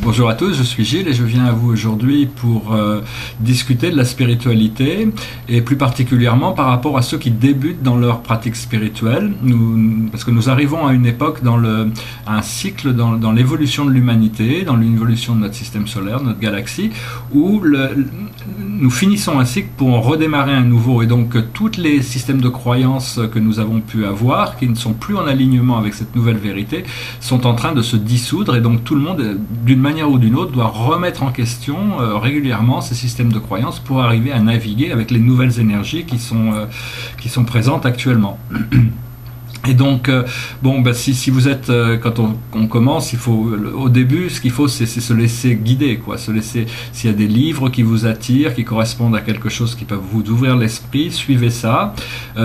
Bonjour à tous, je suis Gilles et je viens à vous aujourd'hui pour discuter de la spiritualité et plus particulièrement par rapport à ceux qui débutent dans leur pratique spirituelle. Parce que nous arrivons à une époque à un cycle dans l'évolution de l'humanité, dans l'évolution de notre système solaire, de notre galaxie, où nous finissons un cycle pour en redémarrer un nouveau. Et donc tous les systèmes de croyances que nous avons pu avoir, qui ne sont plus en alignement avec cette nouvelle vérité, sont en train de se dissoudre et donc tout le monde, d'une manière ou d'une autre, doit remettre en question régulièrement ces systèmes de croyances pour arriver à naviguer avec les nouvelles énergies qui sont présentes actuellement. Et donc, si vous êtes, quand on commence, au début, ce qu'il faut, c'est se laisser guider, quoi. S'il y a des livres qui vous attirent, qui correspondent à quelque chose qui peut vous ouvrir l'esprit, suivez ça,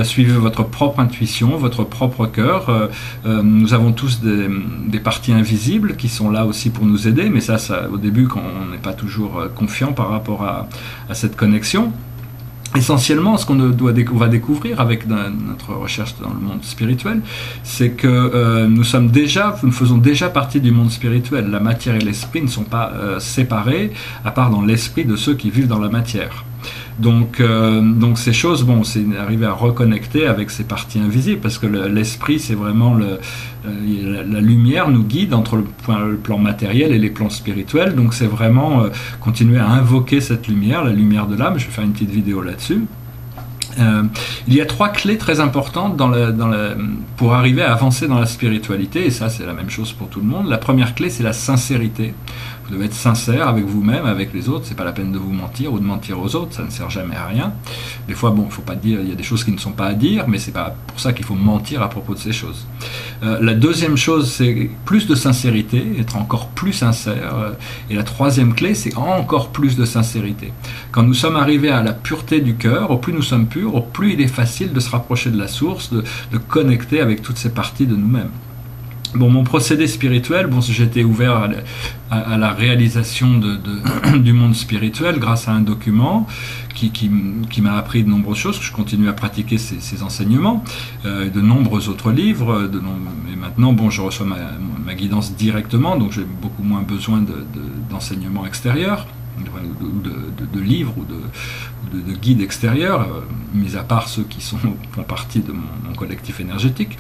suivez votre propre intuition, votre propre cœur. Nous avons tous des parties invisibles qui sont là aussi pour nous aider, mais ça au début, quand on n'est pas toujours confiant par rapport à cette connexion. Essentiellement, ce qu'on va découvrir avec notre recherche dans le monde spirituel, c'est que nous faisons déjà partie du monde spirituel. La matière et l'esprit ne sont pas séparés, à part dans l'esprit de ceux qui vivent dans la matière. Donc ces choses, c'est arriver à reconnecter avec ces parties invisibles, parce que l'esprit, c'est vraiment la lumière nous guide entre le plan matériel et les plans spirituels. Donc c'est vraiment continuer à invoquer cette lumière, la lumière de l'âme. Je vais faire une petite vidéo là-dessus. Il y a 3 clés très importantes pour arriver à avancer dans la spiritualité, et ça c'est la même chose pour tout le monde. La première clé, c'est la sincérité. Vous devez être sincère avec vous-même, avec les autres. C'est pas la peine de vous mentir ou de mentir aux autres, ça ne sert jamais à rien. Des fois, il faut pas dire, il y a des choses qui ne sont pas à dire, mais c'est pas pour ça qu'il faut mentir à propos de ces choses. La deuxième chose, c'est plus de sincérité, être encore plus sincère. Et la troisième clé, c'est encore plus de sincérité. Quand nous sommes arrivés à la pureté du cœur, au plus nous sommes purs, au plus il est facile de se rapprocher de la source, de connecter avec toutes ces parties de nous-mêmes. Mon procédé spirituel, j'étais ouvert à la réalisation du monde spirituel grâce à un document qui m'a appris de nombreuses choses, que je continue à pratiquer ces enseignements, de nombreux autres livres, et maintenant, je reçois ma guidance directement, donc j'ai beaucoup moins besoin d'enseignements extérieurs, de livres ou de guides extérieurs, mis à part ceux qui font partie de mon collectif énergétique.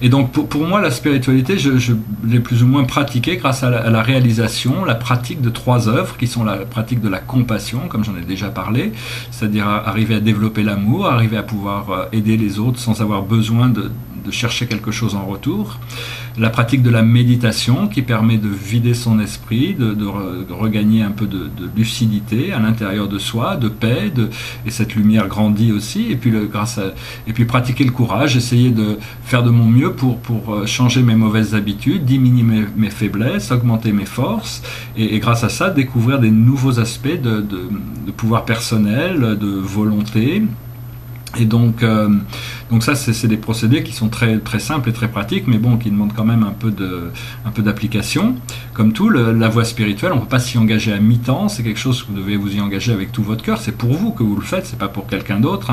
Et donc pour moi, la spiritualité, je l'ai plus ou moins pratiquée grâce à la réalisation, la pratique de 3 œuvres qui sont la pratique de la compassion, comme j'en ai déjà parlé, c'est-à-dire arriver à développer l'amour, arriver à pouvoir aider les autres sans avoir besoin de chercher quelque chose en retour. La pratique de la méditation qui permet de vider son esprit, de regagner un peu de lucidité à l'intérieur de soi, de paix, et cette lumière grandit aussi. Et puis pratiquer le courage, essayer de faire de mon mieux pour changer mes mauvaises habitudes, diminuer mes faiblesses, augmenter mes forces, et grâce à ça découvrir des nouveaux aspects de pouvoir personnel, de volonté. Et donc ça, c'est des procédés qui sont très, très simples et très pratiques, mais qui demandent quand même un peu d'application. Comme tout, la voie spirituelle, on ne peut pas s'y engager à mi-temps, c'est quelque chose que vous devez vous y engager avec tout votre cœur, c'est pour vous que vous le faites, c'est pas pour quelqu'un d'autre.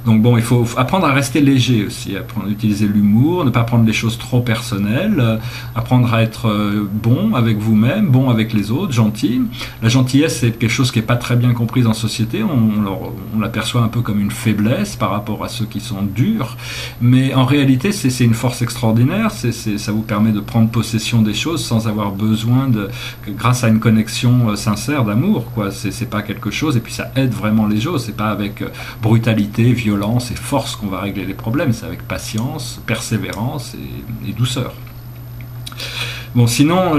Donc il faut apprendre à rester léger aussi, apprendre à utiliser l'humour, ne pas prendre les choses trop personnelles, apprendre à être bon avec vous-même, bon avec les autres, gentil. La gentillesse, c'est quelque chose qui n'est pas très bien comprise en société, on l'aperçoit un peu comme une faiblesse par rapport à ceux qui sont durs, mais en réalité c'est une force extraordinaire, ça vous permet de prendre possession des choses sans avoir besoin grâce à une connexion sincère d'amour, c'est pas quelque chose, et puis ça aide vraiment les choses, c'est pas avec brutalité, violence et force qu'on va régler les problèmes, c'est avec patience, persévérance et douceur. Sinon,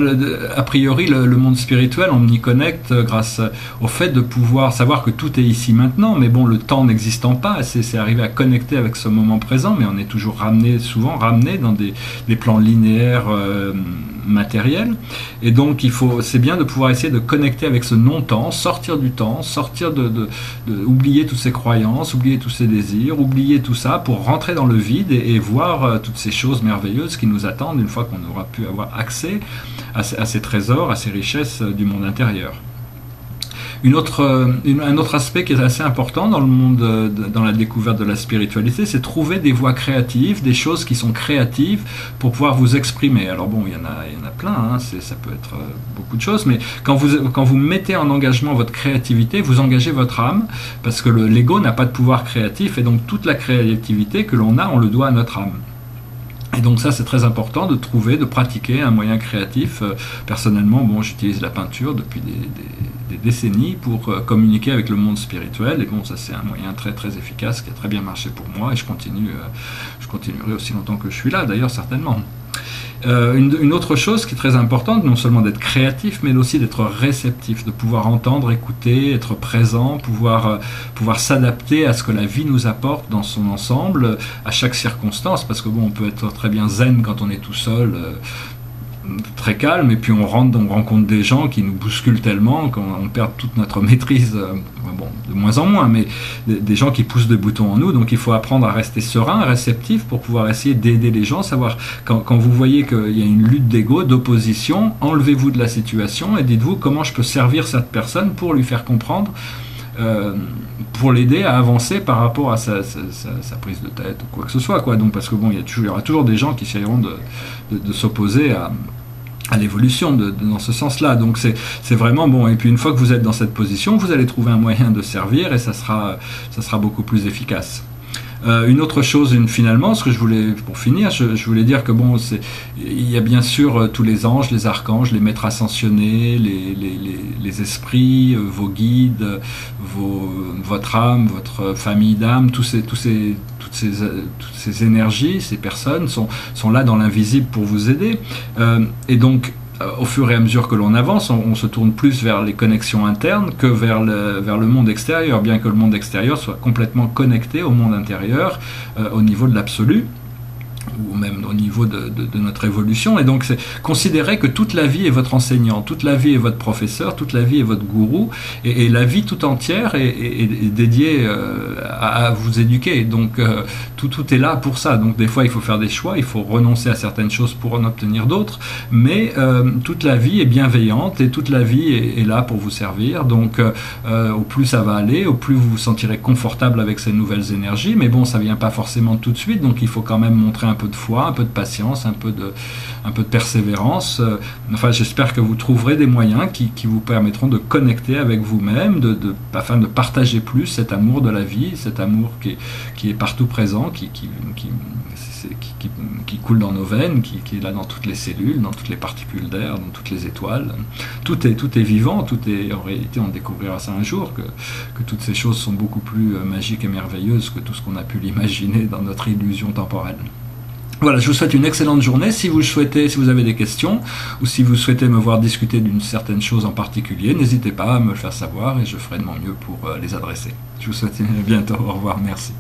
a priori, le monde spirituel, on y connecte grâce au fait de pouvoir savoir que tout est ici maintenant, mais le temps n'existant pas, c'est arriver à connecter avec ce moment présent, mais on est toujours souvent ramené dans des plans linéaires matériels, et donc c'est bien de pouvoir essayer de connecter avec ce non-temps, sortir du temps, sortir oublier toutes ces croyances, oublier tous ces désirs, oublier tout ça pour rentrer dans le vide et voir toutes ces choses merveilleuses qui nous attendent une fois qu'on aura pu avoir accès à ces trésors, à ces richesses du monde intérieur. Un autre aspect qui est assez important dans le monde, dans la découverte de la spiritualité, c'est trouver des voies créatives, des choses qui sont créatives pour pouvoir vous exprimer. Alors bon, il y en a plein, hein, ça peut être beaucoup de choses, mais quand vous mettez en engagement votre créativité, vous engagez votre âme, parce que l'ego n'a pas de pouvoir créatif, et donc toute la créativité que l'on a, on le doit à notre âme. Et donc ça, c'est très important de trouver, de pratiquer un moyen créatif. Personnellement, bon, j'utilise la peinture depuis des décennies pour communiquer avec le monde spirituel. Et bon, ça, c'est un moyen très très efficace qui a très bien marché pour moi. Et je continuerai aussi longtemps que je suis là, d'ailleurs, certainement. Une autre chose qui est très importante, non seulement d'être créatif, mais aussi d'être réceptif, de pouvoir entendre, écouter, être présent, pouvoir s'adapter à ce que la vie nous apporte dans son ensemble, à chaque circonstance, parce que bon, on peut être très bien zen quand on est tout seul, très calme, et puis on rencontre des gens qui nous bousculent tellement qu'on perd toute notre maîtrise, bon, de moins en moins, mais des gens qui poussent des boutons en nous. Donc il faut apprendre à rester serein, réceptif, pour pouvoir essayer d'aider les gens, savoir quand vous voyez qu'il y a une lutte d'ego, d'opposition, enlevez-vous de la situation et dites-vous comment je peux servir cette personne pour lui faire comprendre, pour l'aider à avancer par rapport à sa prise de tête ou quoi que ce soit, quoi. Donc, parce que bon, il y aura toujours des gens qui essayeront de s'opposer à l'évolution dans ce sens-là. Donc c'est vraiment bon. Et puis une fois que vous êtes dans cette position, vous allez trouver un moyen de servir et ça sera beaucoup plus efficace. Une autre chose, finalement, ce que je voulais, pour finir, je voulais dire que bon, il y a bien sûr tous les anges, les archanges, les maîtres ascensionnés, les esprits, vos guides, votre âme, votre famille d'âme, toutes ces énergies, ces personnes sont là dans l'invisible pour vous aider. Et donc, au fur et à mesure que l'on avance, on se tourne plus vers les connexions internes que vers le monde extérieur, bien que le monde extérieur soit complètement connecté au monde intérieur, au niveau de l'absolu, ou même au niveau de notre évolution. Et donc, c'est considérer que toute la vie est votre enseignant, toute la vie est votre professeur, toute la vie est votre gourou, et la vie tout entière est dédiée à vous éduquer. Donc, tout est là pour ça. Donc, des fois, il faut faire des choix, il faut renoncer à certaines choses pour en obtenir d'autres, mais toute la vie est bienveillante, et toute la vie est là pour vous servir. Donc, au plus ça va aller, au plus vous vous sentirez confortable avec ces nouvelles énergies, mais bon, ça vient pas forcément tout de suite, donc il faut quand même montrer un peu de foi, un peu de patience, un peu de persévérance. Enfin, j'espère que vous trouverez des moyens qui vous permettront de connecter avec vous-même, afin de partager plus cet amour de la vie, cet amour qui est partout présent, qui coule dans nos veines, qui est là dans toutes les cellules, dans toutes les particules d'air, dans toutes les étoiles. Tout est vivant, en réalité, on découvrira ça un jour, que toutes ces choses sont beaucoup plus magiques et merveilleuses que tout ce qu'on a pu l'imaginer dans notre illusion temporelle. Voilà, je vous souhaite une excellente journée. Si vous avez des questions, ou si vous souhaitez me voir discuter d'une certaine chose en particulier, n'hésitez pas à me le faire savoir et je ferai de mon mieux pour les adresser. Je vous souhaite à bientôt. Au revoir, merci.